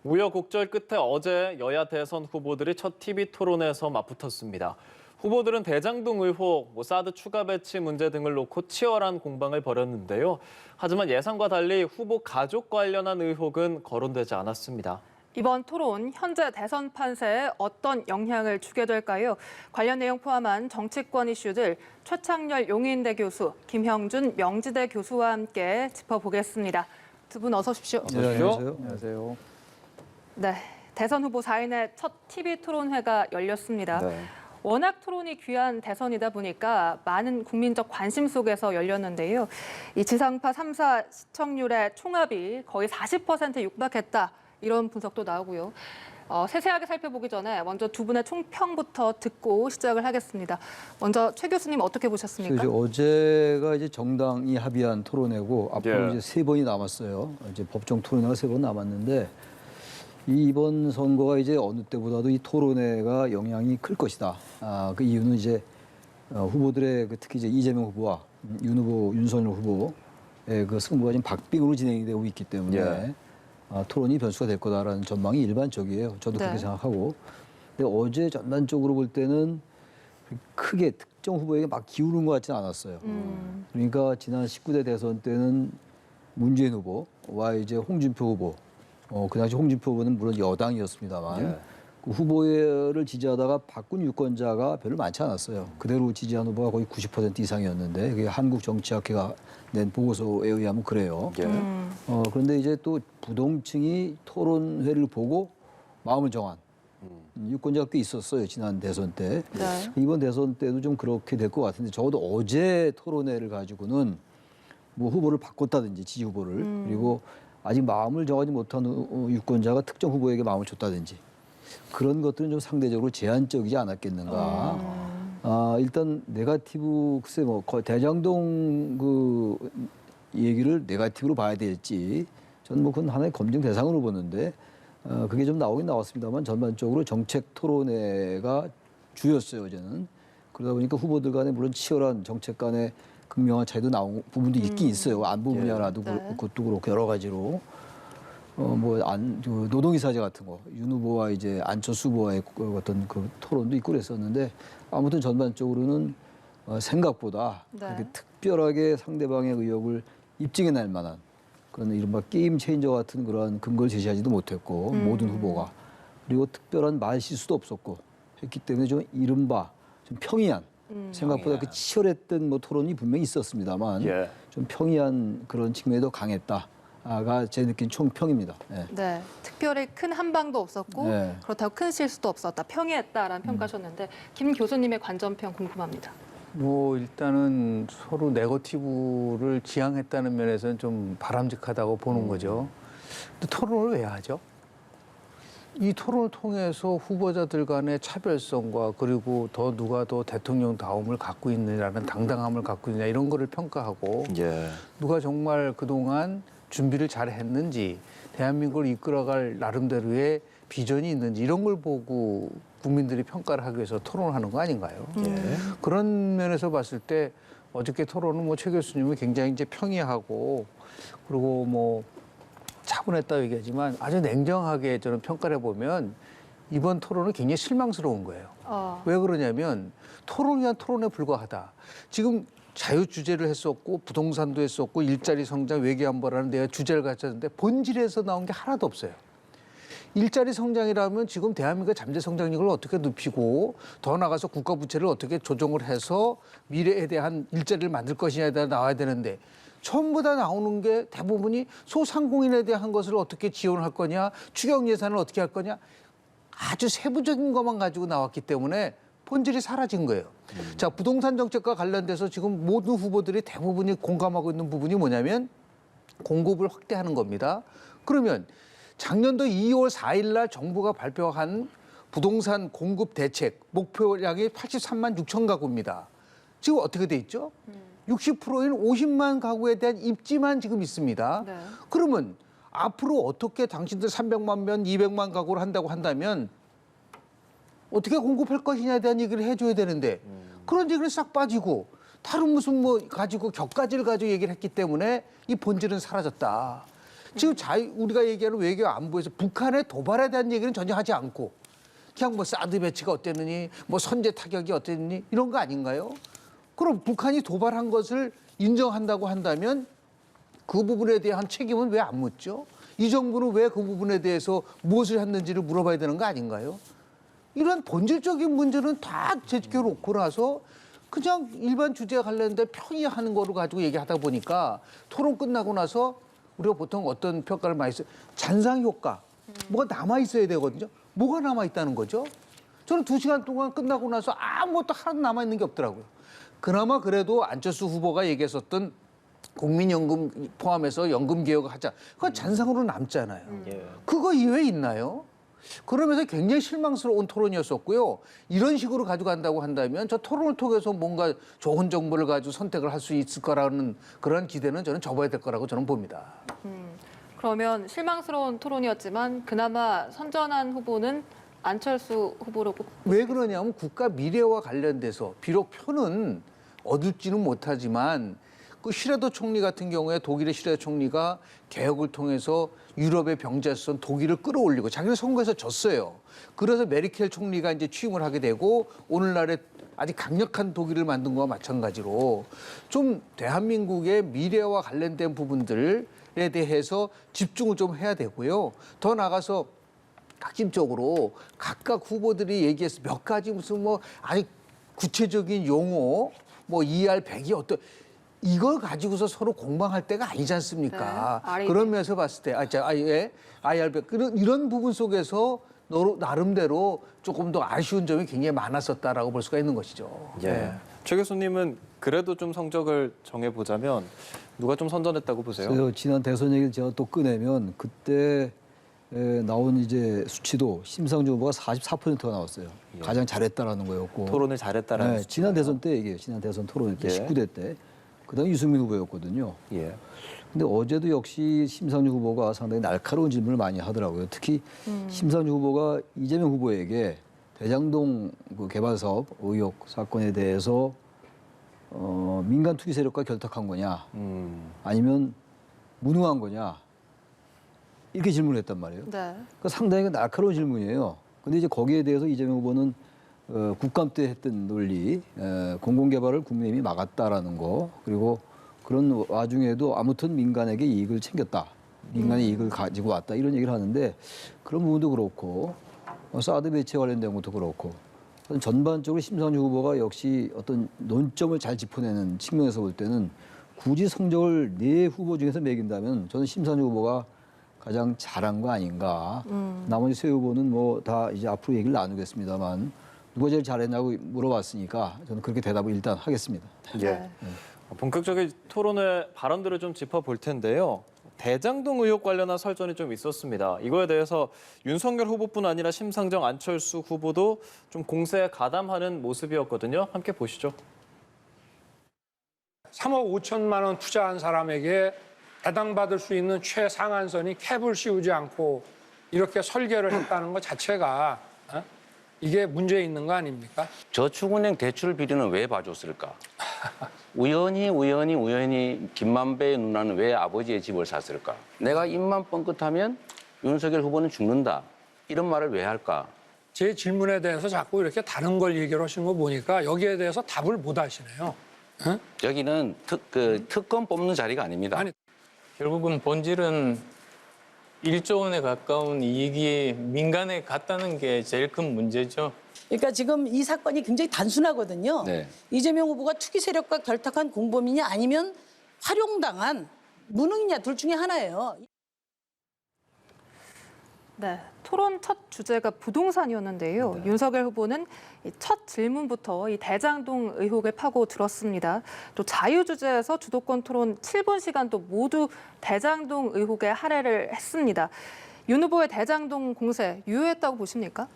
우여곡절 끝에 어제 여야 대선 후보들이 첫 TV 토론에서 맞붙었습니다. 후보들은 대장동 의혹, 사드 추가 배치 문제 등을 놓고 치열한 공방을 벌였는데요. 하지만 예상과 달리 후보 가족 관련한 의혹은 거론되지 않았습니다. 이번 토론 현재 대선 판세에 어떤 영향을 주게 될까요? 관련 내용 포함한 정치권 이슈들 최창렬 용인대 교수, 김형준 명지대 교수와 함께 짚어보겠습니다. 두 분 어서 오십시오. 네, 안녕하세요. 네, 대선 후보 4인의 첫 TV 토론회가 열렸습니다. 네. 워낙 토론이 귀한 대선이다 보니까 많은 국민적 관심 속에서 열렸는데요. 이 지상파 3사 시청률의 총합이 거의 40%에 육박했다. 이런 분석도 나오고요. 세세하게 살펴보기 전에 먼저 두 분의 총평부터 듣고 시작을 하겠습니다. 먼저 최 교수님 어떻게 보셨습니까? 이제 어제가 이제 정당이 합의한 토론회고 앞으로 이제 3번이 남았어요. 이제 법정 토론회가 3번 남았는데 이번 선거가 이제 어느 때보다도 이 토론회가 영향이 클 것이다. 그 이유는 이제 후보들의 특히 이제 이재명 후보와 윤 후보, 윤석열 후보의 그 승부가 지금 박빙으로 진행이 되고 있기 때문에 토론이 변수가 될 거다라는 전망이 일반적이에요. 저도 그렇게 생각하고. 근데 어제 전반적으로 볼 때는 크게 특정 후보에게 막 기울은 것 같지는 않았어요. 그러니까 지난 19대 대선 때는 문재인 후보와 이제 홍준표 후보, 그 당시 홍준표 후보는 물론 여당이었습니다만 그 후보를 지지하다가 바꾼 유권자가 별로 많지 않았어요. 그대로 지지한 후보가 거의 90% 이상이었는데 그게 한국정치학회가 낸 보고서에 의하면 그래요. 그런데 이제 또 부동층이 토론회를 보고 마음을 정한 유권자가 꽤 있었어요. 지난 대선 때. 네. 이번 대선 때도 좀 그렇게 될 것 같은데 적어도 어제 토론회를 가지고는 뭐 후보를 바꿨다든지 지지 후보를 그리고 아직 마음을 정하지 못한 유권자가 특정 후보에게 마음을 줬다든지 그런 것들은 좀 상대적으로 제한적이지 않았겠는가. 일단 네거티브 글쎄 뭐 대장동 그 얘기를 네거티브로 봐야 될지 저는 뭐 그건 하나의 검증 대상으로 보는데 그게 좀 나오긴 나왔습니다만 전반적으로 정책 토론회가 주였어요 어제는. 그러다 보니까 후보들 간에 물론 치열한 정책 간의 극명한 차이도 나온 부분도 있긴 있어요. 안보 분야라도 그것도 그렇고 여러 가지로. 노동이사제 같은 거, 윤 후보와 이제 안철수 후보와의 어떤 그 토론도 있고 그랬었는데 아무튼 전반적으로는 생각보다 그렇게 특별하게 상대방의 의혹을 입증해낼 만한 그런 이른바 게임 체인저 같은 그런 근거를 제시하지도 못했고 모든 후보가 그리고 특별한 말 실수도 없었고 했기 때문에 좀 이른바 좀 평이한 생각보다 그 치열했던 뭐 토론이 분명히 있었습니다만 좀 평이한 그런 측면이 더 강했다. 가 제 느낀 총평입니다. 네, 특별히 큰 한방도 없었고 그렇다고 큰 실수도 없었다, 평이했다라는 평가하셨는데 김 교수님의 관전평 궁금합니다. 뭐 일단은 서로 네거티브를 지향했다는 면에서는 좀 바람직하다고 보는 거죠. 근데 토론을 왜 하죠? 이 토론을 통해서 후보자들 간의 차별성과 그리고 더 누가 더 대통령다움을 갖고 있느냐라는 당당함을 갖고 있느냐 이런 거를 평가하고 누가 정말 그동안 준비를 잘 했는지 대한민국을 이끌어갈 나름대로의 비전이 있는지 이런 걸 보고 국민들이 평가를 하기 위해서 토론을 하는 거 아닌가요? 그런 면에서 봤을 때 어저께 토론은 뭐 최 교수님은 굉장히 이제 평이하고 그리고 뭐 차분했다고 얘기하지만 아주 냉정하게 저는 평가를 해보면 이번 토론은 굉장히 실망스러운 거예요. 왜 그러냐면 토론이 한 토론에 불과하다. 지금 자유주제를 했었고 부동산도 했었고 일자리 성장 외교안보라는 내가 주제를 가졌는데 본질에서 나온 게 하나도 없어요. 일자리 성장이라면 지금 대한민국의 잠재 성장력을 어떻게 높이고 더 나아가서 국가 부채를 어떻게 조정을 해서 미래에 대한 일자리를 만들 것이냐에 대해 나와야 되는데 전부 다 나오는 게 대부분이 소상공인에 대한 것을 어떻게 지원을 할 거냐 추경 예산을 어떻게 할 거냐 아주 세부적인 것만 가지고 나왔기 때문에 본질이 사라진 거예요. 자, 부동산 정책과 관련돼서 지금 모든 후보들이 대부분이 공감하고 있는 부분이 뭐냐면 공급을 확대하는 겁니다. 그러면 작년도 2월 4일 날 정부가 발표한 부동산 공급 대책 목표량이 83만 6천 가구입니다. 지금 어떻게 돼 있죠? 60%인 50만 가구에 대한 입지만 지금 있습니다. 그러면 앞으로 어떻게 당신들 300만 명, 200만 가구를 한다고 한다면 어떻게 공급할 것이냐에 대한 얘기를 해줘야 되는데 그런 얘기를 싹 빠지고 다른 무슨 뭐 가지고 격가지를 가지고 얘기를 했기 때문에 이 본질은 사라졌다. 지금 우리가 얘기하는 외교 안보에서 북한의 도발에 대한 얘기는 전혀 하지 않고 그냥 뭐 사드 배치가 어땠느니 뭐 선제 타격이 어땠느니 이런 거 아닌가요? 그럼 북한이 도발한 것을 인정한다고 한다면 그 부분에 대한 책임은 왜 안 묻죠? 이 정부는 왜 그 부분에 대해서 무엇을 했는지를 물어봐야 되는 거 아닌가요? 이런 본질적인 문제는 다 제껴놓고 나서 그냥 일반 주제와 관련된 평의하는 거로 가지고 얘기하다 보니까 토론 끝나고 나서 우리가 보통 어떤 평가를 많이 써요? 잔상 효과. 뭐가 남아있어야 되거든요. 뭐가 남아있다는 거죠? 저는 2시간 동안 끝나고 나서 아무것도 하나도 남아있는 게 없더라고요. 그나마 그래도 안철수 후보가 얘기했었던 국민연금 포함해서 연금 개혁을 하자. 그건 잔상으로 남잖아요. 그거 이외에 있나요? 그러면서 굉장히 실망스러운 토론이었었고요. 이런 식으로 가져간다고 한다면 저 토론을 통해서 뭔가 좋은 정보를 가지고 선택을 할 수 있을 거라는 그런 기대는 저는 접어야 될 거라고 저는 봅니다. 그러면 실망스러운 토론이었지만 그나마 선전한 후보는 안철수 후보로 왜 그러냐면 국가 미래와 관련돼서 비록 표는 얻을지는 못하지만 그 슈레더 총리 같은 경우에 독일의 슈레더 총리가 개혁을 통해서 유럽의 병자선 독일을 끌어올리고 자기는 선거에서 졌어요. 그래서 메르켈 총리가 이제 취임을 하게 되고 오늘날의 아주 강력한 독일을 만든 거와 마찬가지로 좀 대한민국의 미래와 관련된 부분들에 대해서 집중을 좀 해야 되고요. 더 나가서 핵심적으로 각각 후보들이 얘기해서 몇 가지 무슨 뭐 아주 구체적인 용어 뭐 ER 100이 어떤 이걸 가지고서 서로 공방할 때가 아니지 않습니까? 네, 그런 면에서 봤을 때 IR 100 이런 부분 속에서 나름대로 조금 더 아쉬운 점이 굉장히 많았었다라고 볼 수가 있는 것이죠. 예. 최 교수님은 그래도 좀 성적을 정해보자면 누가 좀 선전했다고 보세요? 그래서 지난 대선 얘기를 제가 또 꺼내면 그때 나온 이제 수치도 심상정 후보가 44%가 나왔어요. 가장 잘했다라는 거였고. 토론을 잘했다라는 네, 수치가요? 지난 대선 때 얘기해요. 지난 대선 토론 때 19대 때. 그다음에 유승민 후보였거든요. 예. 근데 어제도 역시 심상정 후보가 상당히 날카로운 질문을 많이 하더라고요. 특히 심상정 후보가 이재명 후보에게 대장동 그 개발 사업 의혹 사건에 대해서 민간 투기 세력과 결탁한 거냐, 아니면 무능한 거냐 이렇게 질문을 했단 말이에요. 네. 그러니까 상당히 날카로운 질문이에요. 근데 이제 거기에 대해서 이재명 후보는 국감 때 했던 논리, 공공개발을 국민의힘이 막았다라는 거, 그리고 그런 와중에도 아무튼 민간에게 이익을 챙겼다. 민간의 이익을 가지고 왔다. 이런 얘기를 하는데 그런 부분도 그렇고 사드 배치에 관련된 것도 그렇고 전반적으로 심상정 후보가 역시 어떤 논점을 잘 짚어내는 측면에서 볼 때는 굳이 성적을 네 후보 중에서 매긴다면 저는 심상정 후보가 가장 잘한 거 아닌가. 나머지 세 후보는 뭐 다 이제 앞으로 얘기를 나누겠습니다만 누가 제일 잘했냐고 물어봤으니까 저는 그렇게 대답을 일단 하겠습니다. 예. 본격적인 토론의 발언들을 좀 짚어볼 텐데요. 대장동 의혹 관련한 설전이 좀 있었습니다. 이거에 대해서 윤석열 후보뿐 아니라 심상정, 안철수 후보도 좀 공세에 가담하는 모습이었거든요. 함께 보시죠. 3억 5천만 원 투자한 사람에게 배당받을 수 있는 최상한선이 캡을 씌우지 않고 이렇게 설계를 했다는 것 자체가 이게 문제 있는 거 아닙니까? 저축은행 대출 비리는 왜 봐줬을까? 우연히 김만배의 누나는 왜 아버지의 집을 샀을까? 내가 입만 뻥끗하면 윤석열 후보는 죽는다. 이런 말을 왜 할까? 제 질문에 대해서 자꾸 이렇게 다른 걸 얘기를 하신 거 보니까 여기에 대해서 답을 못 하시네요. 응? 여기는 특검 뽑는 자리가 아닙니다. 아니, 결국은 본질은 1조 원에 가까운 이익이 민간에 갔다는 게 제일 큰 문제죠. 그러니까 지금 이 사건이 굉장히 단순하거든요. 네. 이재명 후보가 투기 세력과 결탁한 공범이냐 아니면 활용당한 무능이냐 둘 중에 하나예요. 네, 토론 첫 주제가 부동산이었는데요. 윤석열 후보는 첫 질문부터 이 대장동 의혹을 파고 들었습니다. 또 자유 주제에서 주도권 토론 7분 시간도 모두 대장동 의혹에 할애를 했습니다. 윤 후보의 대장동 공세 유효했다고 보십니까?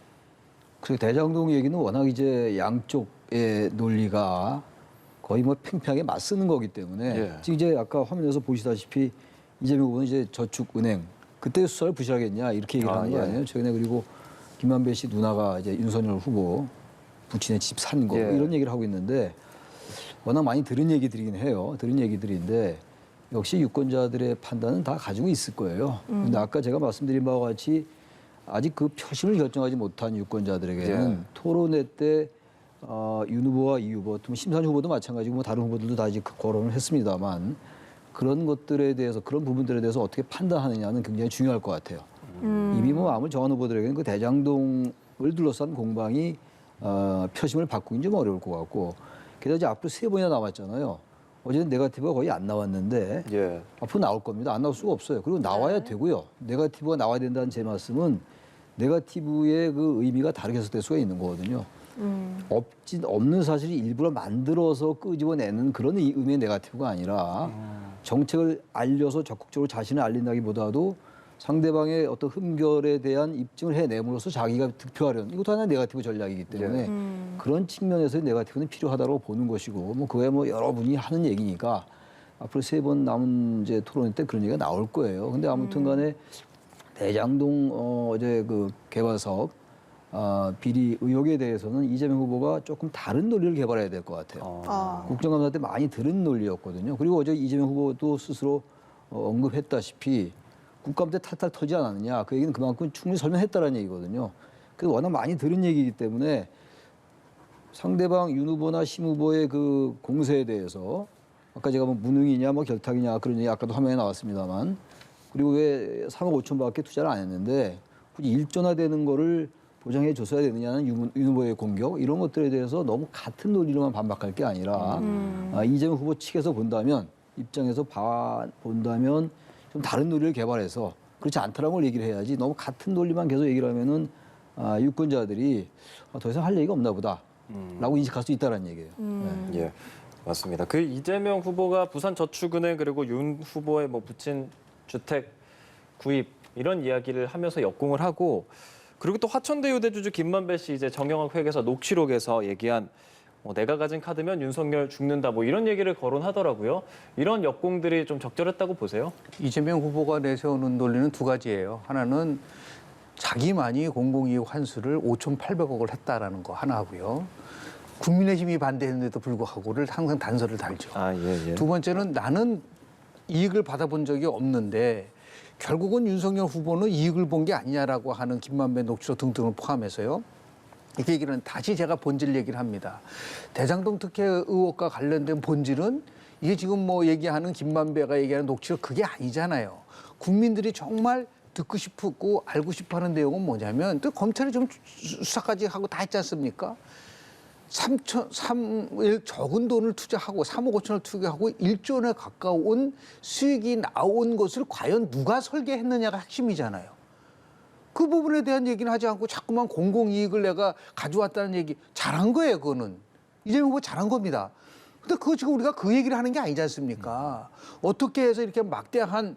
그리고 대장동 얘기는 워낙 이제 양쪽의 논리가 거의 뭐 팽팽하게 맞서는 거기 때문에 지금 이제 아까 화면에서 보시다시피 이재명 후보는 이제 저축은행 그때 수사를 부실하겠냐 이렇게 얘기를 하는 거 아니에요? 최근에 그리고 김만배 씨 누나가 이제 윤석열 후보 부친의 집 산 거 이런 얘기를 하고 있는데 워낙 많이 들은 얘기들이긴 해요. 들은 얘기들인데 역시 유권자들의 판단은 다 가지고 있을 거예요. 근데 아까 제가 말씀드린 바와 같이 아직 그 표심을 결정하지 못한 유권자들에게는 예. 토론회 때 윤 후보와 이 후보, 또 심산 후보도 마찬가지고 뭐 다른 후보들도 다 이제 거론을 했습니다만 그런 것들에 대해서 그런 부분들에 대해서 어떻게 판단하느냐는 굉장히 중요할 것 같아요. 이미 뭐 마음을 정한 후보들에게는 그 대장동을 둘러싼 공방이 표심을 바꾸긴 좀 어려울 것 같고 게다가 이제 앞으로 3번이나 남았잖아요. 어제는 네거티브가 거의 안 나왔는데 예. 앞으로 나올 겁니다. 안 나올 수가 없어요. 그리고 나와야 되고요. 네거티브가 나와야 된다는 제 말씀은 네거티브의 그 의미가 다르게 해석될 수가 있는 거거든요. 없는 사실이 일부러 만들어서 끄집어내는 그런 의미의 네거티브가 아니라 정책을 알려서 적극적으로 자신을 알린다기보다도 상대방의 어떤 흠결에 대한 입증을 해내므로써 자기가 득표하려는 이것도 하나의 네거티브 전략이기 때문에 그런 측면에서의 네거티브는 필요하다고 보는 것이고 뭐 그게 뭐 여러분이 하는 얘기니까 앞으로 3번 남은 이제 토론회 때 그런 얘기가 나올 거예요. 근데 아무튼간에 대장동 어제 그 개발 사업 비리 의혹에 대해서는 이재명 후보가 조금 다른 논리를 개발해야 될 것 같아요. 국정감사 때 많이 들은 논리였거든요. 그리고 어제 이재명 후보도 스스로 언급했다시피 국감 때 탈탈 터지 않았느냐. 그 얘기는 그만큼 충분히 설명했다라는 얘기거든요. 그래서 워낙 많이 들은 얘기이기 때문에 상대방 윤 후보나 심 후보의 그 공세에 대해서 아까 제가 뭐 무능이냐 뭐 결탁이냐 그런 얘기 아까도 화면에 나왔습니다만 그리고 왜 3억 5천밖에 투자를 안 했는데 굳이 일전화되는 거를 보장해 줬어야 되느냐는 윤 후보의 공격 이런 것들에 대해서 너무 같은 논리로만 반박할 게 아니라 이재명 후보 측에서 본다면 입장에서 본다면 좀 다른 논리를 개발해서 그렇지 않다라는 걸 얘기를 해야지 너무 같은 논리만 계속 얘기를 하면은 유권자들이 더 이상 할 얘기가 없나 보다라고 인식할 수 있다는 얘기예요. 네. 예, 맞습니다. 그 이재명 후보가 부산저축은행 그리고 윤 후보의 뭐 부친 주택 구입 이런 이야기를 하면서 역공을 하고 그리고 또 화천대유 대주주 김만배 씨 이제 정영학 회계사 녹취록에서 얘기한 내가 가진 카드면 윤석열 죽는다 뭐 이런 얘기를 거론하더라고요. 이런 역공들이 좀 적절했다고 보세요? 이재명 후보가 내세우는 논리는 두 가지예요. 하나는 자기만이 공공이익 환수를 5,800억을 했다라는 거 하나 하고요. 국민의힘이 반대했는데도 불구하고를 항상 단서를 달죠. 예. 두 번째는 나는 이익을 받아본 적이 없는데 결국은 윤석열 후보는 이익을 본 게 아니냐라고 하는 김만배 녹취록 등등을 포함해서요. 이 얘기는 다시 제가 본질 얘기를 합니다. 대장동 특혜 의혹과 관련된 본질은 이게 지금 뭐 얘기하는 김만배가 얘기하는 녹취록 그게 아니잖아요. 국민들이 정말 듣고 싶고 알고 싶어하는 내용은 뭐냐면 또 검찰이 좀 수사까지 하고 다 했지 않습니까? 3일 적은 돈을 투자하고 3억 5천을 투자하고 1조 원에 가까운 수익이 나온 것을 과연 누가 설계했느냐가 핵심이잖아요. 그 부분에 대한 얘기는 하지 않고 자꾸만 공공이익을 내가 가져왔다는 얘기 잘한 거예요. 그거는 이재명 후보 잘한 겁니다. 근데 그거 지금 우리가 그 얘기를 하는 게 아니지 않습니까? 어떻게 해서 이렇게 막대한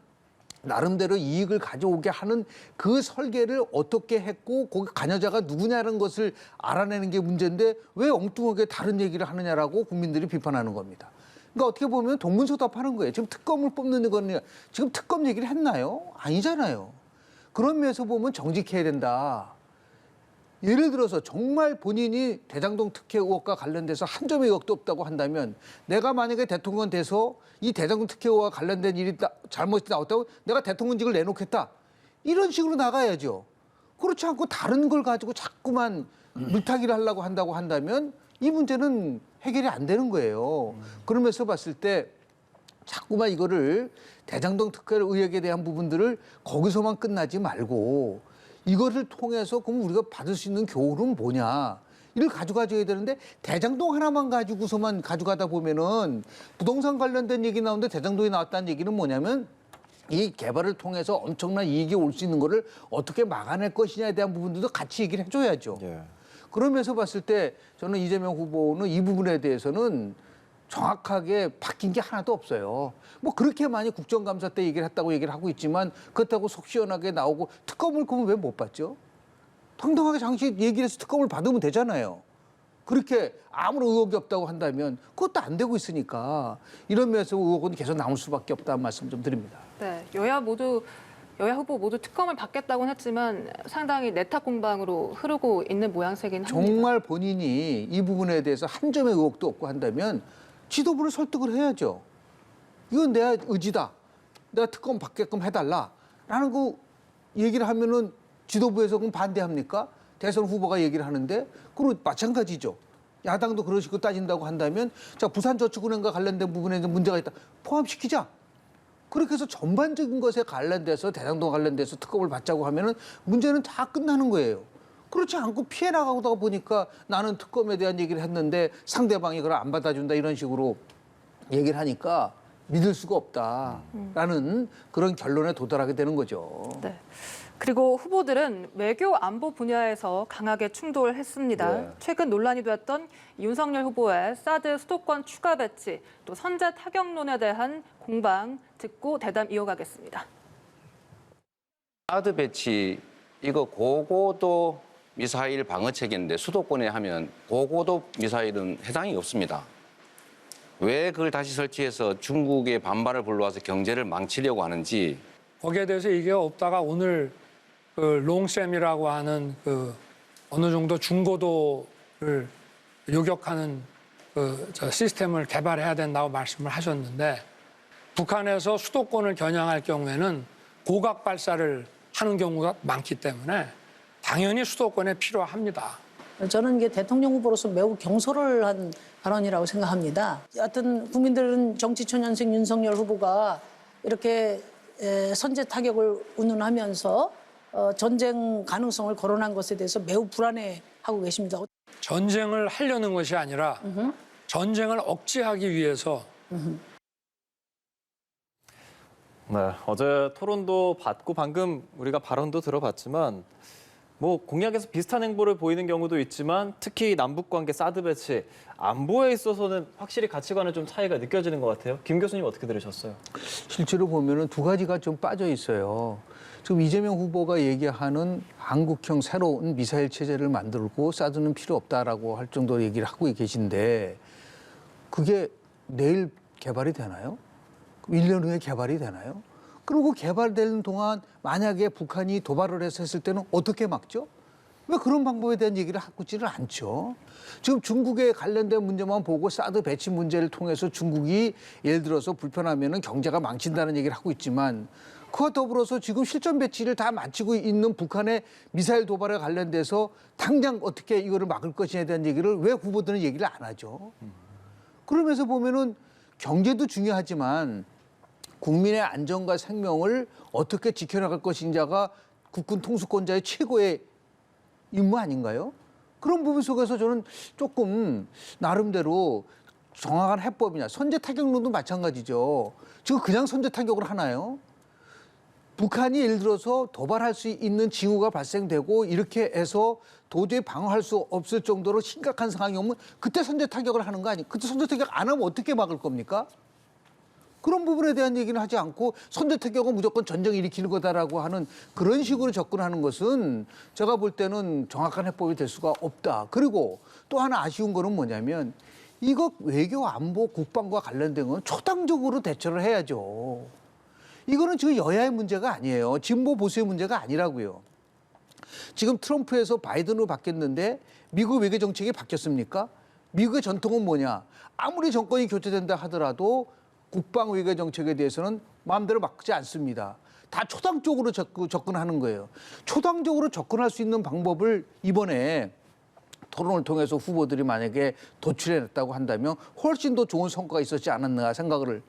나름대로 이익을 가져오게 하는 그 설계를 어떻게 했고 거기 관여자가 누구냐는 것을 알아내는 게 문제인데 왜 엉뚱하게 다른 얘기를 하느냐라고 국민들이 비판하는 겁니다. 그러니까 어떻게 보면 동문서답하는 거예요. 지금 특검을 뽑는 건 지금 특검 얘기를 했나요? 아니잖아요. 그런 면에서 보면 정직해야 된다. 예를 들어서 정말 본인이 대장동 특혜 의혹과 관련돼서 한 점의 의혹도 없다고 한다면 내가 만약에 대통령 돼서 이 대장동 특혜 의혹과 관련된 일이 잘못이 나왔다고 내가 대통령직을 내놓겠다. 이런 식으로 나가야죠. 그렇지 않고 다른 걸 가지고 자꾸만 물타기를 하려고 한다고 한다면 이 문제는 해결이 안 되는 거예요. 그러면서 봤을 때 자꾸만 이거를 대장동 특혜 의혹에 대한 부분들을 거기서만 끝나지 말고 이거를 통해서 그럼 우리가 받을 수 있는 교훈은 뭐냐? 이를 가져가줘야 되는데 대장동 하나만 가지고서만 가져가다 보면은 부동산 관련된 얘기 나오는데 대장동이 나왔다는 얘기는 뭐냐면 이 개발을 통해서 엄청난 이익이 올 수 있는 거를 어떻게 막아낼 것이냐에 대한 부분들도 같이 얘기를 해줘야죠. 예. 그러면서 봤을 때 저는 이재명 후보는 이 부분에 대해서는 정확하게 바뀐 게 하나도 없어요. 뭐 그렇게 많이 국정감사 때 얘기를 했다고 얘기를 하고 있지만 그렇다고 속 시원하게 나오고 특검을 그러면 왜 못 받죠? 당당하게 당시 얘기를 해서 특검을 받으면 되잖아요. 그렇게 아무런 의혹이 없다고 한다면 그것도 안 되고 있으니까 이런 면에서 의혹은 계속 나올 수밖에 없다는 말씀 좀 드립니다. 네, 여야 후보 모두 특검을 받겠다고는 했지만 상당히 내탁 공방으로 흐르고 있는 모양새긴 합니다. 정말 본인이 이 부분에 대해서 한 점의 의혹도 없고 한다면 지도부를 설득을 해야죠. 이건 내 의지다. 내가 특검 받게끔 해달라라는 그 얘기를 하면은 지도부에서 그럼 반대합니까? 대선 후보가 얘기를 하는데 그럼 마찬가지죠. 야당도 그런 식으로 따진다고 한다면 자 부산저축은행과 관련된 부분에 문제가 있다. 포함시키자. 그렇게 해서 전반적인 것에 관련돼서 대장동 관련돼서 특검을 받자고 하면은 문제는 다 끝나는 거예요. 그렇지 않고 피해 나가다 보니까 나는 특검에 대한 얘기를 했는데 상대방이 그걸 안 받아준다 이런 식으로 얘기를 하니까 믿을 수가 없다라는 그런 결론에 도달하게 되는 거죠. 네. 그리고 후보들은 외교 안보 분야에서 강하게 충돌했습니다. 네. 최근 논란이 되었던 윤석열 후보의 사드 수도권 추가 배치, 또 선제 타격론에 대한 공방 듣고 대담 이어가겠습니다. 사드 배치 이거 고고도 미사일 방어 체계인데 수도권에 하면 고고도 미사일은 해당이 없습니다. 왜 그걸 다시 설치해서 중국의 반발을 불러와서 경제를 망치려고 하는지 거기에 대해서 얘기가 없다가 오늘 그 롱샘이라고 하는 그 어느 정도 중고도를 요격하는 저 시스템을 개발해야 된다고 말씀을 하셨는데 북한에서 수도권을 겨냥할 경우에는 고각 발사를 하는 경우가 많기 때문에 당연히 수도권에 필요합니다. 저는 이게 대통령 후보로서 매우 경솔을 한 발언이라고 생각합니다. 여하튼 국민들은 정치초년생 윤석열 후보가 이렇게 선제 타격을 운운하면서 전쟁 가능성을 거론한 것에 대해서 매우 불안해하고 계십니다. 전쟁을 하려는 것이 아니라 전쟁을 억제하기 위해서 네, 어제 토론도 받고 방금 우리가 발언도 들어봤지만 뭐 공약에서 비슷한 행보를 보이는 경우도 있지만 특히 남북 관계 사드 배치 안보에 있어서는 확실히 가치관의 좀 차이가 느껴지는 것 같아요. 김 교수님 어떻게 들으셨어요? 실제로 보면은 두 가지가 좀 빠져 있어요. 지금 이재명 후보가 얘기하는 한국형 새로운 미사일 체제를 만들고 사드는 필요 없다라고 할 정도로 얘기를 하고 계신데 그게 내일 개발이 되나요? 1년 후에 개발이 되나요? 그리고 개발되는 동안 만약에 북한이 도발을 해서 했을 때는 어떻게 막죠? 왜 그런 방법에 대한 얘기를 하고 있지를 않죠. 지금 중국에 관련된 문제만 보고 사드 배치 문제를 통해서 중국이 예를 들어서 불편하면은 경제가 망친다는 얘기를 하고 있지만 그와 더불어서 지금 실전 배치를 다 마치고 있는 북한의 미사일 도발에 관련돼서 당장 어떻게 이거를 막을 것이냐에 대한 얘기를 왜 후보들은 얘기를 안 하죠. 그러면서 보면은 경제도 중요하지만 국민의 안전과 생명을 어떻게 지켜나갈 것인지가 국군 통수권자의 최고의 임무 아닌가요? 그런 부분 속에서 저는 조금 나름대로 정확한 해법이냐. 선제 타격론도 마찬가지죠. 지금 그냥 선제 타격을 하나요? 북한이 예를 들어서 도발할 수 있는 징후가 발생되고 이렇게 해서 도저히 방어할 수 없을 정도로 심각한 상황이 오면 그때 선제 타격을 하는 거 아니에요? 그때 선제 타격 안 하면 어떻게 막을 겁니까? 그런 부분에 대한 얘기는 하지 않고 선제 타격은 무조건 전쟁을 일으키는 거다라고 하는 그런 식으로 접근하는 것은 제가 볼 때는 정확한 해법이 될 수가 없다. 그리고 또 하나 아쉬운 거는 뭐냐면 이거 외교 안보 국방과 관련된 건 초당적으로 대처를 해야죠. 이거는 지금 여야의 문제가 아니에요. 진보 보수의 문제가 아니라고요. 지금 트럼프에서 바이든으로 바뀌었는데 미국 외교 정책이 바뀌었습니까? 미국의 전통은 뭐냐? 아무리 정권이 교체된다 하더라도 국방 외교 정책에 대해서는 마음대로 막지 않습니다. 다 초당적으로 접근하는 거예요. 초당적으로 접근할 수 있는 방법을 이번에 토론을 통해서 후보들이 만약에 도출해냈다고 한다면 훨씬 더 좋은 성과가 있었지 않았나 생각을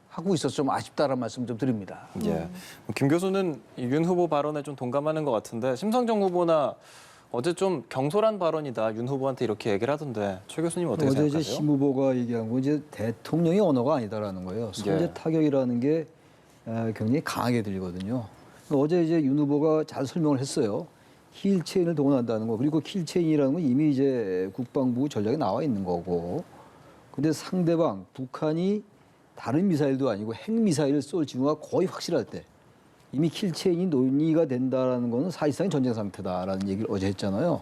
하고 있어서 좀 아쉽다라는 말씀 좀 드립니다. 예. 김 교수는 윤 후보 발언에 좀 동감하는 것 같은데 심상정 후보나 어제 좀 경솔한 발언이다 윤 후보한테 이렇게 얘기를 하던데 최 교수님 어떻게 어제 생각하세요? 이제 심 후보가 얘기한 건 이제 대통령의 언어가 아니다라는 거예요. 선제 예. 타격이라는 게 굉장히 강하게 들리거든요. 어제 이제 윤 후보가 잘 설명을 했어요. 힐체인을 동원한다는 거. 그리고 힐체인이라는 건 이미 이제 국방부 전략에 나와 있는 거고. 근데 상대방 북한이 다른 미사일도 아니고 핵미사일을 쏠 징후가 거의 확실할 때 이미 킬체인이 논의가 된다라는 거는 사실상 전쟁 상태다라는 얘기를 어제 했잖아요.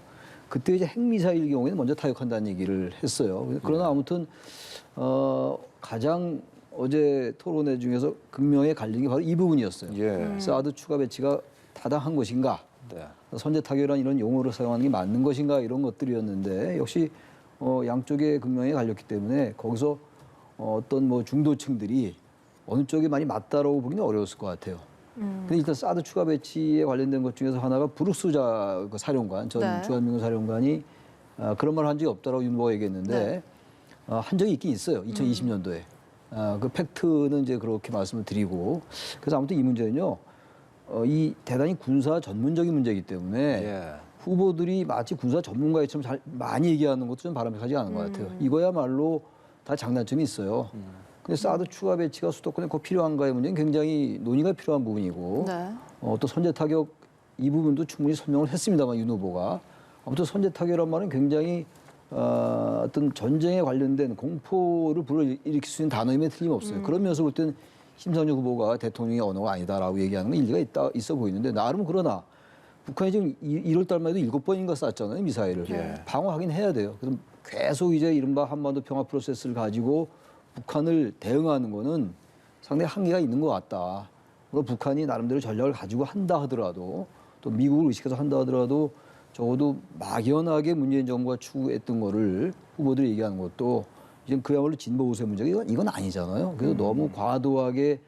그때 이제 핵미사일 경우에는 먼저 타격한다는 얘기를 했어요. 그러나 아무튼 가장 어제 토론회 중에서 극명히 갈린 게 바로 이 부분이었어요. 예. 사드 추가 배치가 타당한 것인가? 네. 선제 타격이라는 이런 용어를 사용하는 게 맞는 것인가? 이런 것들이었는데 역시 양쪽에 극명히 갈렸기 때문에 거기서 어떤 뭐 중도층들이 어느 쪽이 많이 맞다라고 보기는 어려웠을 것 같아요. 근데 일단 사드 추가 배치에 관련된 것 중에서 하나가 브룩스 그 사령관, 전 네. 주한미군 사령관이 그런 말 한 적이 없다라고 윤 후보가 얘기했는데 네. 한 적이 있긴 있어요. 2020년도에. 그 팩트는 이제 그렇게 말씀을 드리고 그래서 아무튼 이 문제는요. 이 대단히 군사 전문적인 문제이기 때문에 예. 후보들이 마치 군사 전문가처럼 잘 많이 얘기하는 것도 좀 바람직하지 않은 것 같아요. 이거야말로 다 장단점이 있어요. 근데 사드 추가 배치가 수도권에 꼭 필요한가의 문제는 굉장히 논의가 필요한 부분이고 네. 또 선제 타격 이 부분도 충분히 설명을 했습니다만 윤 후보가 아무튼 선제 타격이란 말은 굉장히 어떤 전쟁에 관련된 공포를 불러일으킬 수 있는 단어임에 틀림없어요. 그러면서 볼 때는 심상정 후보가 대통령의 언어가 아니다라고 얘기하는 건 일리가 있어 보이는데 나름 그러나 북한이 지금 1월 달만 해도 7번인가 쐈잖아요, 미사일을. 방어하긴 해야 돼요. 그럼 계속 이제 이른바 한반도 평화 프로세스를 가지고 북한을 대응하는 거는 상당히 한계가 있는 것 같다. 물론 북한이 나름대로 전략을 가지고 한다 하더라도 또 미국을 의식해서 한다 하더라도 적어도 막연하게 문재인 정부가 추구했던 거를 후보들이 얘기하는 것도 지금 그야말로 진보 우세 문제가 이건 아니잖아요. 그래서 너무 과도하게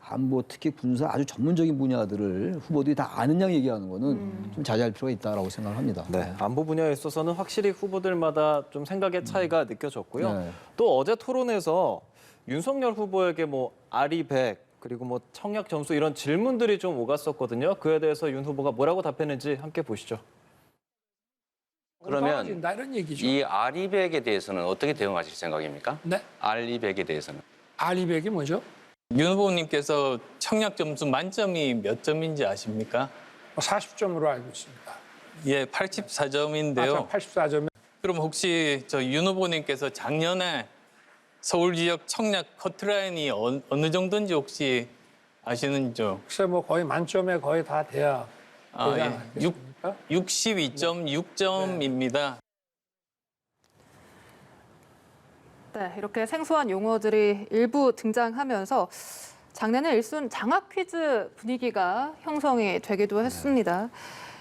안보 특히 군사 아주 전문적인 분야들을 후보들이 다 아는 양 얘기하는 거는 좀 자제할 필요가 있다라고 생각을 합니다. 네, 안보 분야에 있어서는 확실히 후보들마다 좀 생각의 차이가 느껴졌고요. 네. 또 어제 토론에서 윤석열 후보에게 뭐 아리백 그리고 뭐 청약 점수 이런 질문들이 좀 오갔었거든요. 그에 대해서 윤 후보가 뭐라고 답했는지 함께 보시죠. 그러면 떨어진다 이런 얘기죠. 이 아리백에 대해서는 어떻게 대응하실 생각입니까? 네. 아리백에 대해서는. 아리백이 뭐죠? 윤 후보님께서 청약 점수 만점이 몇 점인지 아십니까? 40점으로 알고 있습니다. 예, 84점인데요. 84점. 그럼 혹시 저 윤 후보님께서 작년에 서울 지역 청약 커트라인이 어느 정도인지 혹시 아시는지요? 글쎄 뭐 거의 만점에 거의 다 돼야 되지 예. 않겠습니까? 62.6점입니다. 네, 이렇게 생소한 용어들이 일부 등장하면서 작년에 일순 장학 퀴즈 분위기가 형성이 되기도 했습니다.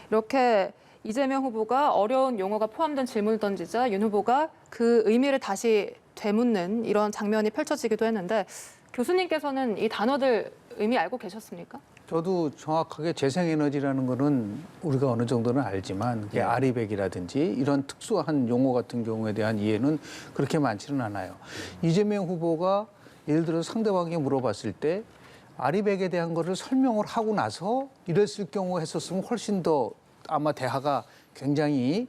이렇게 이재명 후보가 어려운 용어가 포함된 질문을 던지자 윤 후보가 그 의미를 다시 되묻는 이런 장면이 펼쳐지기도 했는데 교수님께서는 이 단어들 의미 알고 계셨습니까? 저도 정확하게 재생에너지라는 거는 우리가 어느 정도는 알지만 그게 아리백이라든지 이런 특수한 용어 같은 경우에 대한 이해는 그렇게 많지는 않아요. 이재명 후보가 예를 들어서 상대방에게 물어봤을 때 아리백에 대한 거를 설명을 하고 나서 이랬을 경우 했었으면 훨씬 더 아마 대화가 굉장히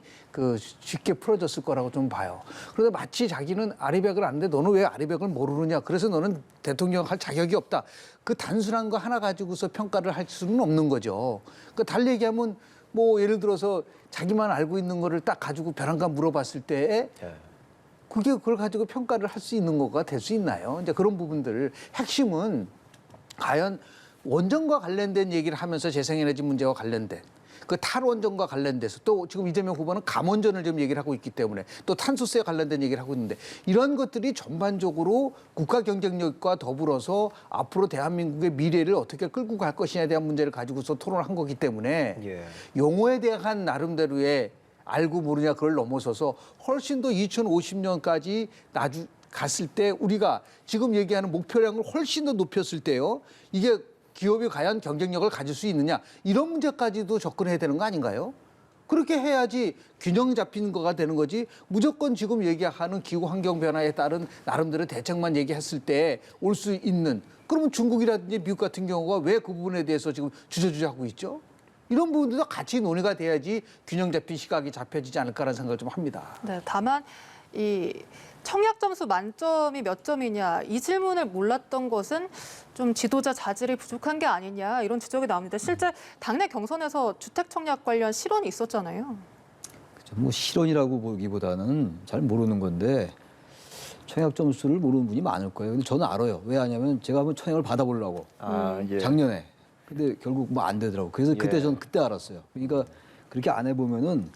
쉽게 풀어졌을 거라고 좀 봐요. 그런데 마치 자기는 아리백을 아는데 너는 왜 아리백을 모르느냐. 그래서 너는 대통령 할 자격이 없다. 그 단순한 거 하나 가지고서 평가를 할 수는 없는 거죠. 그러니까 달리 얘기하면 뭐 예를 들어서 자기만 알고 있는 거를 딱 가지고 벼랑간 물어봤을 때 그걸 가지고 평가를 할 수 있는 거가 될 수 있나요? 이제 그런 부분들 핵심은 과연 원전과 관련된 얘기를 하면서 재생에너지 문제와 관련된 그 탈원전과 관련돼서 또 지금 이재명 후보는 감원전을 좀 얘기를 하고 있기 때문에 또 탄소세에 관련된 얘기를 하고 있는데 이런 것들이 전반적으로 국가 경쟁력과 더불어서 앞으로 대한민국의 미래를 어떻게 끌고 갈 것이냐에 대한 문제를 가지고서 토론을 한 거기 때문에 용어에 대한 나름대로의 알고 모르냐 그걸 넘어서서 훨씬 더 2050년까지 갔을 때 우리가 지금 얘기하는 목표량을 훨씬 더 높였을 때요. 이게 기업이 과연 경쟁력을 가질 수 있느냐 이런 문제까지도 접근해야 되는 거 아닌가요? 그렇게 해야지 균형 잡힌 거가 되는 거지 무조건 지금 얘기하는 기후 환경 변화에 따른 나름대로 대책만 얘기했을 때 올 수 있는 그러면 중국이라든지 미국 같은 경우가 왜 그 부분에 대해서 지금 주저주저하고 있죠? 이런 부분들도 같이 논의가 돼야지 균형 잡힌 시각이 잡혀지지 않을까라는 생각을 좀 합니다. 네, 다만 이 청약 점수 만점이 몇 점이냐 이 질문을 몰랐던 것은 좀 지도자 자질이 부족한 게 아니냐 이런 지적이 나옵니다. 실제 당내 경선에서 주택 청약 관련 실언이 있었잖아요. 뭐 실언이라고 보기보다는 잘 모르는 건데 청약 점수를 모르는 분이 많을 거예요. 근데 저는 알아요. 왜 하냐면 제가 한번 청약을 받아보려고 작년에. 근데 결국 뭐 안 되더라고. 그래서 그때 저는 그때 알았어요. 그러니까 그렇게 안 해보면은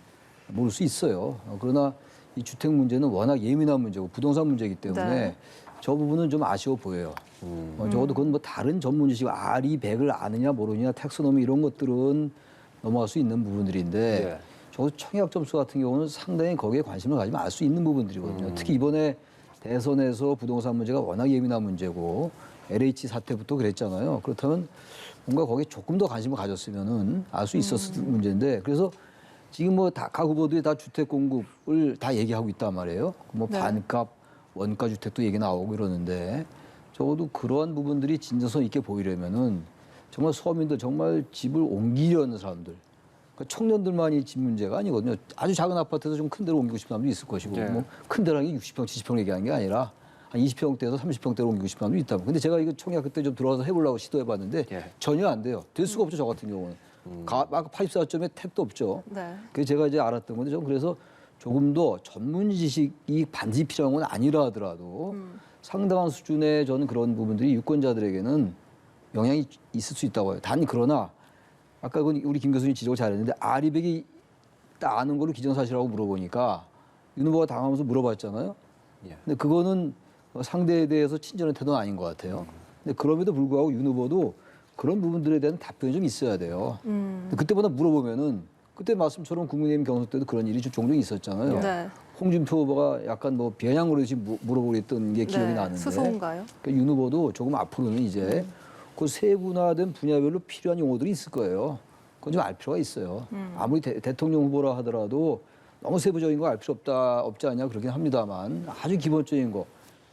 모를 수 있어요. 그러나 이 주택 문제는 워낙 예민한 문제고 부동산 문제이기 때문에 네. 저 부분은 좀 아쉬워 보여요. 적어도 그건 뭐 다른 전문 지식, 아리백을 아느냐 모르느냐, 텍소노미 이런 것들은 넘어갈 수 있는 부분들인데 적어도 청약 점수 같은 경우는 상당히 거기에 관심을 가지면 알 수 있는 부분들이거든요. 특히 이번에 대선에서 부동산 문제가 워낙 예민한 문제고 LH 사태부터 그랬잖아요. 그렇다면 뭔가 거기에 조금 더 관심을 가졌으면은 알 수 있었을 문제인데 그래서 지금 뭐 다 각 후보들이 다 주택 공급을 다 얘기하고 있단 말이에요. 뭐 네. 반값 원가 주택도 얘기 나오고 이러는데 적어도 그러한 부분들이 진정성 있게 보이려면은 정말 서민들 정말 집을 옮기려는 사람들 그러니까 청년들만이 집 문제가 아니거든요. 아주 작은 아파트에서 좀 큰 데로 옮기고 싶은 사람도 있을 것이고 네. 뭐 큰 데라는 게 60평, 70평 얘기하는 게 아니라 한 20평대에서 30평대로 옮기고 싶은 사람도 있다고. 근데 제가 이거 청약 그때 좀 들어가서 해보려고 시도해봤는데 예. 전혀 안 돼요. 될 수가 없죠, 저 같은 경우는. 아까 84점에 택도 없죠. 네. 그게 제가 이제 알았던 건데 좀 그래서 조금 더 전문 지식이 반드시 필요한 건 아니라 하더라도 상당한 수준의 저는 그런 부분들이 유권자들에게는 영향이 있을 수 있다고 해요. 단 그러나 아까 우리 김 교수님 지적을 잘했는데 아리백이 딱 아는 걸로 기정사실하고 물어보니까 윤 후보가 당하면서 물어봤잖아요. 예. 근데 그거는 상대에 대해서 친절한 태도는 아닌 것 같아요. 근데 그럼에도 불구하고 윤 후보도 그런 부분들에 대한 답변이 좀 있어야 돼요. 근데 그때보다 물어보면은 그때 말씀처럼 국민의힘 경선 때도 그런 일이 좀 종종 있었잖아요. 네. 홍준표 후보가 약간 뭐 비아냥으로 지금 물어보고 있던 게 기억이 네. 나는데 수소인가요? 그러니까 윤 후보도 조금 앞으로는 이제 그 세분화된 분야별로 필요한 용어들이 있을 거예요. 그건 좀 알 필요가 있어요. 아무리 대통령 후보라 하더라도 너무 세부적인 거 알 필요 없지 않냐 그러긴 합니다만 아주 기본적인 거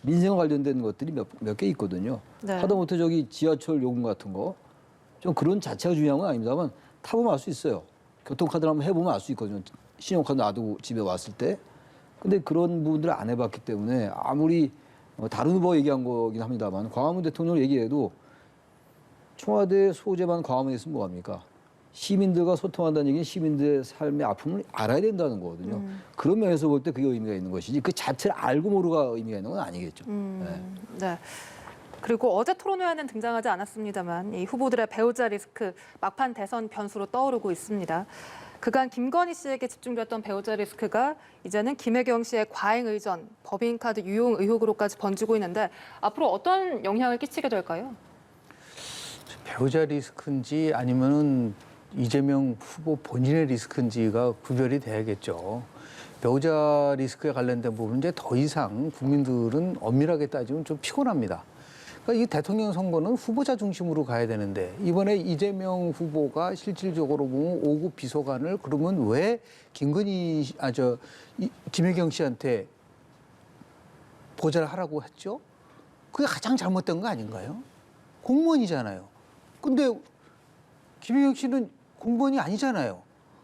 민생과 관련된 것들이 몇 개 있거든요. 네. 하다못해 저기 지하철 요금 같은 거 좀 그런 자체가 중요한 건 아닙니다만 타보면 알 수 있어요. 교통카드를 한번 해보면 알 수 있거든요. 신용카드 놔두고 집에 왔을 때. 근데 그런 부분들을 안 해봤기 때문에 아무리 다른 후보 얘기한 거긴 합니다만 광화문 대통령을 얘기해도 청와대 소재만 광화문에 있으면 뭐합니까? 시민들과 소통한다는 얘기는 시민들의 삶의 아픔을 알아야 된다는 거거든요. 그런 면에서 볼 때 그게 의미가 있는 것이지 그 자체를 알고 모르가 의미가 있는 건 아니겠죠. 네. 네. 그리고 어제 토론회에는 등장하지 않았습니다만 이 후보들의 배우자 리스크 막판 대선 변수로 떠오르고 있습니다. 그간 김건희 씨에게 집중됐던 배우자 리스크가 이제는 김혜경 씨의 과잉 의전, 법인카드 유용 의혹으로까지 번지고 있는데 앞으로 어떤 영향을 끼치게 될까요? 배우자 리스크인지 아니면은 이재명 후보 본인의 리스크인지가 구별이 돼야겠죠. 배우자 리스크에 관련된 부분은 이제 더 이상 국민들은 엄밀하게 따지면 좀 피곤합니다. 그러니까 이 대통령 선거는 후보자 중심으로 가야 되는데 이번에 이재명 후보가 실질적으로 보면 5급 비서관을 그러면 왜 김혜경 씨한테 보좌를 하라고 했죠? 그게 가장 잘못된 거 아닌가요? 공무원이잖아요. 근데 김혜경 씨는 공무원이 아니잖아요.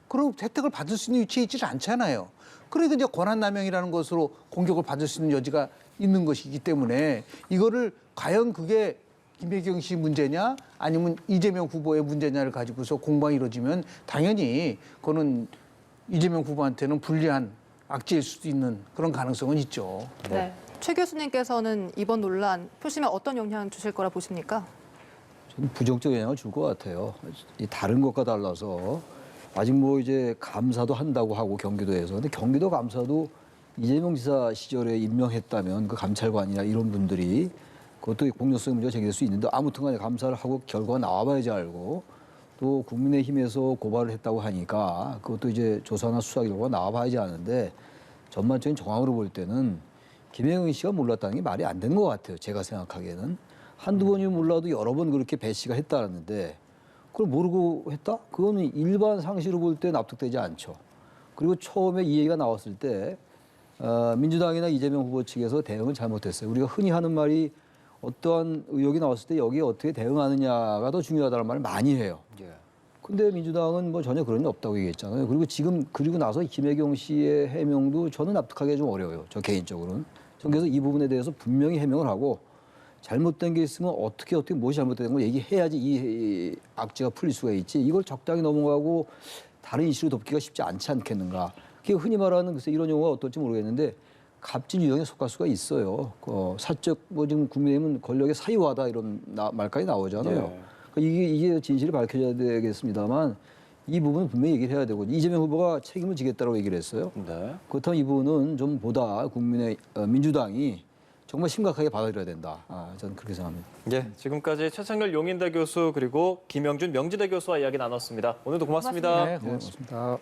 그럼 혜택을 받을 수 있는 위치에 있지 않잖아요. 그러니까 이제 권한남용이라는 것으로 공격을 받을 수 있는 여지가 있는 것이기 때문에 이거를 과연 그게 김혜경 씨 문제냐 아니면 이재명 후보의 문제냐를 가지고서 공방이 이루어지면 당연히 그거는 이재명 후보한테는 불리한 악재일 수도 있는 그런 가능성은 있죠. 네. 최 교수님께서는 이번 논란 표심에 어떤 영향을 주실 거라 보십니까? 저는 부정적 영향을 줄 것 같아요. 이 다른 것과 달라서 아직 뭐 이제 감사도 한다고 하고 경기도에서 근데 경기도 감사도 이재명 지사 시절에 임명했다면 그 감찰관이나 이런 분들이 그것도 공정성 문제가 제기될 수 있는데 아무튼간에 감사를 하고 결과가 나와봐야지 알고 또 국민의힘에서 고발을 했다고 하니까 그것도 이제 조사나 수사 결과가 나와봐야지 아는데 전반적인 정황으로 볼 때는 김혜경 씨가 몰랐다는 게 말이 안 되는 것 같아요. 제가 생각하기에는. 한두 번이면 몰라도 여러 번 그렇게 배 씨가 했다는데 그걸 모르고 했다? 그거는 일반 상식으로 볼 때 납득되지 않죠. 그리고 처음에 이 얘기가 나왔을 때 민주당이나 이재명 후보 측에서 대응을 잘못했어요. 우리가 흔히 하는 말이 어떠한 의혹이 나왔을 때 여기에 어떻게 대응하느냐가 더 중요하다는 말을 많이 해요. 근데 민주당은 뭐 전혀 그런 일 없다고 얘기했잖아요. 그리고 나서 김혜경 씨의 해명도 저는 납득하기 좀 어려워요. 저 개인적으로는. 전 그래서 이 부분에 대해서 분명히 해명을 하고 잘못된 게 있으면 어떻게 무엇이 잘못된 걸 얘기해야지 이 악재가 풀릴 수가 있지. 이걸 적당히 넘어가고 다른 이슈로 덮기가 쉽지 않지 않겠는가. 그게 흔히 말하는 글쎄 이런 용어가 어떨지 모르겠는데 갑질 유형에 속할 수가 있어요. 사적 뭐 지금 국민의힘은 권력의 사유화다 이런 말까지 나오잖아요. 네. 그러니까 이게 진실이 밝혀져야 되겠습니다만 이 부분은 분명히 얘기를 해야 되고 이재명 후보가 책임을 지겠다고 얘기를 했어요. 네. 그렇다면 이 부분은 좀 보다 민주당이 정말 심각하게 받아들여야 된다. 저는 그렇게 생각합니다. 예, 지금까지 최창렬 용인대 교수 그리고 김영준 명지대 교수와 이야기 나눴습니다. 오늘도 고맙습니다. 네, 고맙습니다.